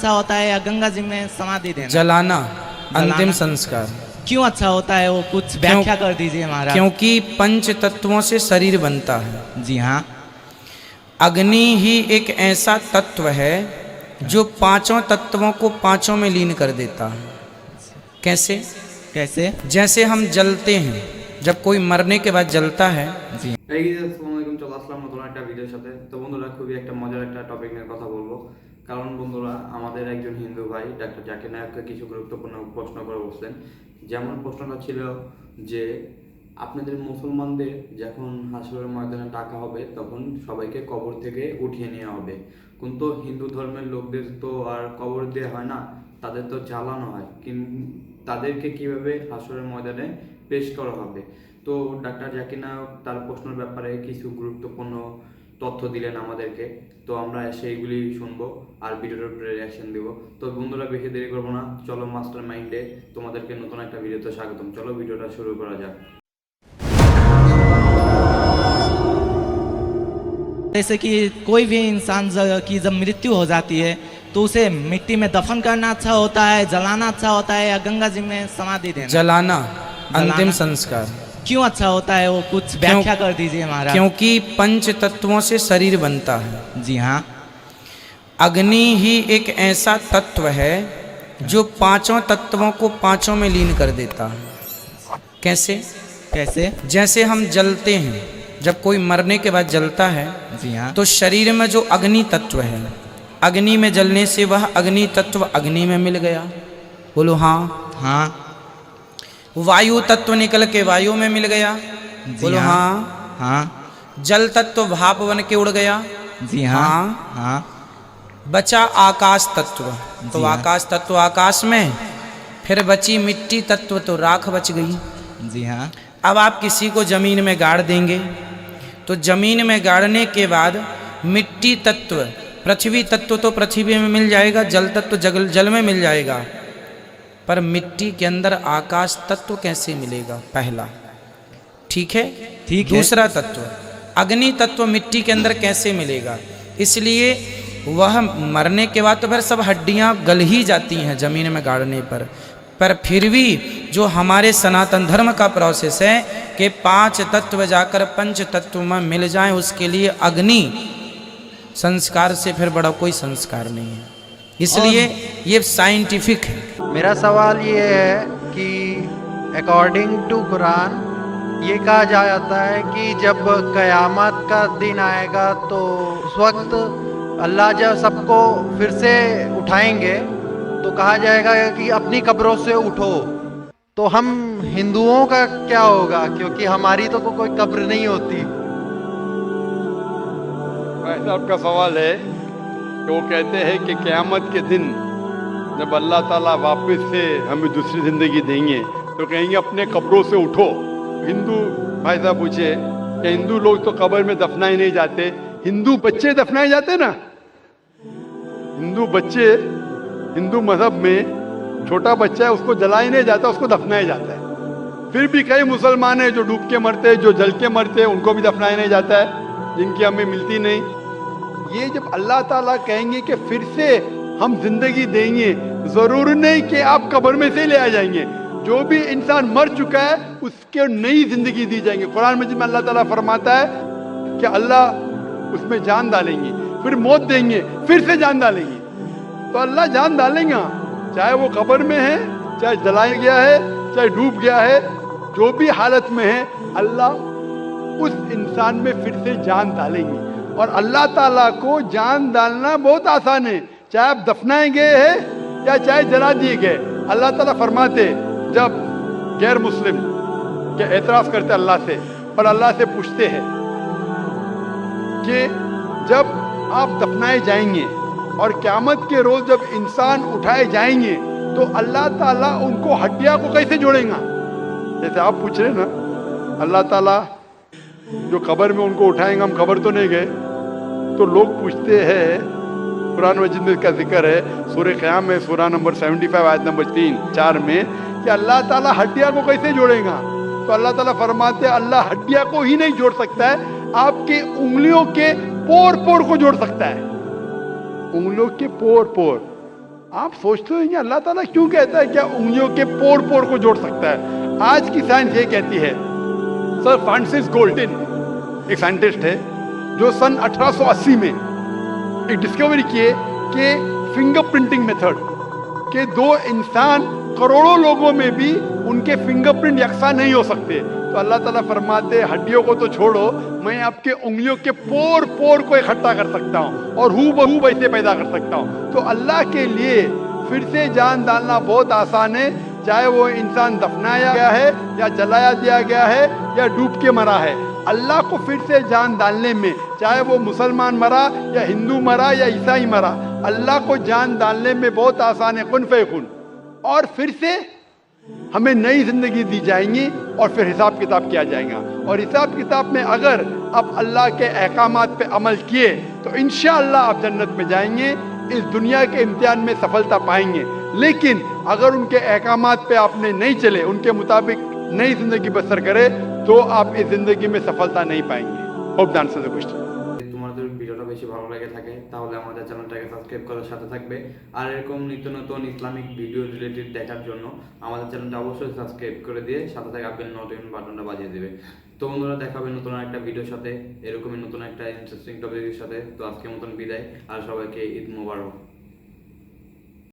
अच्छा होता है या गंगा जी में समाधि देना? जलाना, अंतिम जलाना। संस्कार। क्यों अच्छा होता है वो कुछ व्याख्या कर दीजिए महाराज। क्योंकि पंच तत्वों से शरीर बनता है। जी हाँ। अग्नि ही एक ऐसा तत्व है जो पांचों तत्वों को पांचों में लीन कर देता है। कैसे? कैसे? जैसे हम जलते हैं, जब कोई मरने के बाद जलता है। जी। আসসালামু আলাইকুম, চলে আসলাম নতুন একটা ভিডিওর সাথে। তো বন্ধুরা, খুবই একটা মজার একটা টপিক নিয়ে কথা বলবো। কারণ বন্ধুরা, আমাদের একজন হিন্দু ভাই ডাক্তার জাকির নায়ককে কিছু গুরুত্বপূর্ণ প্রশ্ন করে বসলেন। যেমন প্রশ্নটা ছিল যে আপনাদের মুসলমানদের যখন হাসরের ময়দানে ডাকা হবে তখন সবাইকে কবর থেকে উঠিয়ে নেওয়া হবে, কিন্তু হিন্দু ধর্মের লোকদের তো আর কবর দেওয়া হয় না, তাদের তো জ্বালানো হয়। তাদেরকে কিভাবে হাসরের ময়দানে পেশ করা হবে? তো ডাক্তার জাকির নায়ক তার প্রশ্নের ব্যাপারে কিছু গুরুত্বপূর্ণ তথ্য দিলেন আমাদেরকে। তো আমরা সেইগুলি শুনবো আর ভিডিওর উপরে রিয়াকশন দিব। তো বন্ধুরা, বেশি দেরি করবো না, চলো মাস্টার মাইন্ডে তোমাদেরকে নতুন একটা ভিডিওতে স্বাগতম। চলো ভিডিওটা শুরু করা যাক। जैसे कि कोई भी इंसान की जब मृत्यु हो जाती है तो उसे मिट्टी में दफन करना अच्छा होता है, जलाना अच्छा होता है या गंगा जी में समाधि देना? जलाना, अंतिम संस्कार। क्यों अच्छा होता है वो कुछ व्याख्या कर दीजिए महाराज। क्योंकि पंच तत्वों से शरीर बनता है। जी हाँ। अग्नि ही एक ऐसा तत्व है जो पांचों तत्वों को पांचों में लीन कर देता है। कैसे? कैसे? जैसे हम जलते हैं, जब कोई मरने के बाद जलता है। जी हाँ। तो शरीर में जो अग्नि तत्व है, अग्नि में जलने से वह अग्नि तत्व अग्नि में मिल गया। बोलो हाँ। हाँ। वायु तत्व निकल के वायु में मिल गया। बोलो हाँ। हाँ। जल तत्व भाप बन के उड़ गया। जी हाँ। हाँ। हाँ। बचा आकाश तत्व, तो जी हाँ। आकाश तत्व आकाश में, फिर बची मिट्टी तत्व तो राख बच गई। जी हाँ। अब आप किसी को जमीन में गाड़ देंगे तो जमीन में गाड़ने के बाद मिट्टी तत्व, पृथ्वी तत्व तो पृथ्वी में मिल जाएगा, जल तत्व जल में मिल जाएगा, पर मिट्टी के अंदर आकाश तत्व कैसे मिलेगा? पहला, ठीक है। ठीक है। दूसरा तत्व अग्नि तत्व मिट्टी के अंदर कैसे मिलेगा? इसलिए वह मरने के बाद तो फिर सब हड्डियां गल ही जाती हैं जमीन में गाड़ने पर फिर भी जो हमारे सनातन धर्म का प्रोसेस है कि पांच तत्व जाकर पंच तत्व में मिल जाएं, उसके लिए अग्नि संस्कार से फिर बड़ा कोई संस्कार नहीं है। इसलिए ये साइंटिफिक है। मेरा सवाल ये है कि अकॉर्डिंग टू कुरान ये कहा जाता है कि जब क़यामत का दिन आएगा तो उस वक्त अल्लाह जब सबको फिर से उठाएंगे तो कहा जाएगा कि अपनी कब्रों से उठो। तो हम हिंदुओं का क्या होगा, क्योंकि हमारी तो कोई कब्र नहीं होती। भाई साहब का सवाल है कि वो कहते हैं कि क़यामत के दिन जब अल्लाह ताला वापस से हमें दूसरी ज़िंदगी देंगे तो कहेंगे अपने कब्रों से उठो। हिंदू भाई साहब पूछे कि हिंदू लोग तो कब्र में दफनाए नहीं जाते, हिंदू बच्चे दफनाए जाते ना। हिंदू बच्चे, हिंदू मजहब में छोटा बच्चा है उसको जलाया नहीं जाता, उसको दफनाया जाता है। फिर भी कई मुसलमान हैं जो डूब के मरते हैं, जो जल के मरते हैं, उनको भी दफनाया नहीं जाता है, जिनकी हमें मिलती नहीं। ये जब अल्लाह ताला कहेंगे कि फिर से हम जिंदगी देंगे, जरूर नहीं कि आप कब्र में से ले आ जाएंगे। जो भी इंसान मर चुका है उसके नई जिंदगी दी जाएंगे। कुरान मजीद में अल्लाह ताला फरमाता है कि अल्लाह उसमें जान डालेंगे, फिर मौत देंगे, फिर से जान डालेंगे। तो अल्लाह जान डालेंगे, चाहे वो कब्र में है, चाहे जलाया गया है, चाहे डूब गया है, जो भी हालत में है, अल्लाह उस इंसान में फिर से जान डालेंगे। और अल्लाह ताला को जान डालना बहुत आसान है, चाहे आप दफनाए गए हैं या चाहे जला दिए गए। अल्लाह ताला फरमाते जब गैर मुस्लिम के एतराफ़ करते अल्लाह से और अल्लाह से पूछते हैं कि जब आप दफनाए जाएंगे और क़यामत के रोज़ जब इंसान उठाए जाएंगे तो अल्लाह ताला उनको हड्डियाँ को कैसे जोड़ेगा? जैसे आप पूछ रहे ना, अल्लाह ताला जो कब्र में उनको उठाएंगे, हम कब्र तो नहीं गए। तो लोग पूछते हैं, कुरान मजीद में इसका जिक्र है सूरह क़याम में, सूरह नंबर 75 आयत नंबर 3-4 में, कि अल्लाह ताला हड्डियाँ को कैसे जोड़ेगा? तो अल्लाह ताला फरमाते हैं अल्लाह हड्डियाँ को ही नहीं जोड़ सकता है, आपके उंगलियों के पोर पोर को जोड़ सकता है। उंगलियों के पोर पोर आप सोचते होंगे अल्लाह ताला क्यों कहता है क्या उंगलियों के पोर पोर को जोड़ सकता है। आज की साइंस ये कहती है, सर फ्रांसिस गोल्टिन एक साइंटिस्ट है जो सन 1880 में एक डिस्कवरी किए कि फिंगरप्रिंटिंग मेथड के दो इंसान करोड़ों लोगों में भी उनके फिंगरप्रिंट यकसा नहीं हो सकते। तो अल्लाह ताला फरमाते हड्डियों को तो छोड़ो, मैं आपके उंगलियों के पोर पोर को इकट्ठा कर सकता हूँ और हू बहू वैसे पैदा कर सकता हूँ। तो अल्लाह के लिए फिर से जान डालना बहुत आसान है, चाहे वो इंसान दफनाया गया है या जलाया दिया गया है या डूब के मरा है। अल्लाह को फिर से जान डालने में, चाहे वो मुसलमान मरा या हिंदू मरा या ईसाई मरा, अल्लाह को जान डालने में बहुत आसान है, कुन फयकुन। और फिर से हमें नई जिंदगी दी जाएंगी और फिर हिसाब किताब किया जाएगा। और हिसाब किताब में अगर अब अल्लाह के अहकामात पे अमल किए तो इंशाअल्लाह आप जन्नत में जाएंगे, इस दुनिया के इम्तिहान में सफलता पाएंगे। लेकिन अगर उनके अहकामात पे आपने नहीं चले, उनके मुताबिक नई जिंदगी बसर करे, तो आप इस जिंदगी में सफलता नहीं पाएंगे। Hope the answer the question. তোমাদের ভিডিওটা বেশি ভালো লেগে থাকে তাহলে আমাদের চ্যানেলটাকে সাবস্ক্রাইব করার সাথে থাকবে। আর এরকম নিত্য নতুন ইসলামিক ভিডিও রিলেটেড দেখার জন্য আমাদের চ্যানেলটা অবশ্যই সাবস্ক্রাইব করে দিয়ে সাথে থাকা বেল নোটিফিকেশন বাটনটা বাজিয়ে দেবে। তো বন্ধুরা দেখা হবে নতুন একটা ভিডিওর সাথে, এরকমই নতুন একটা ইন্টারেস্টিং টপিকের সাথে। তো আজকের মতন বিদায়, আর সবাইকে ঈদ মোবারক।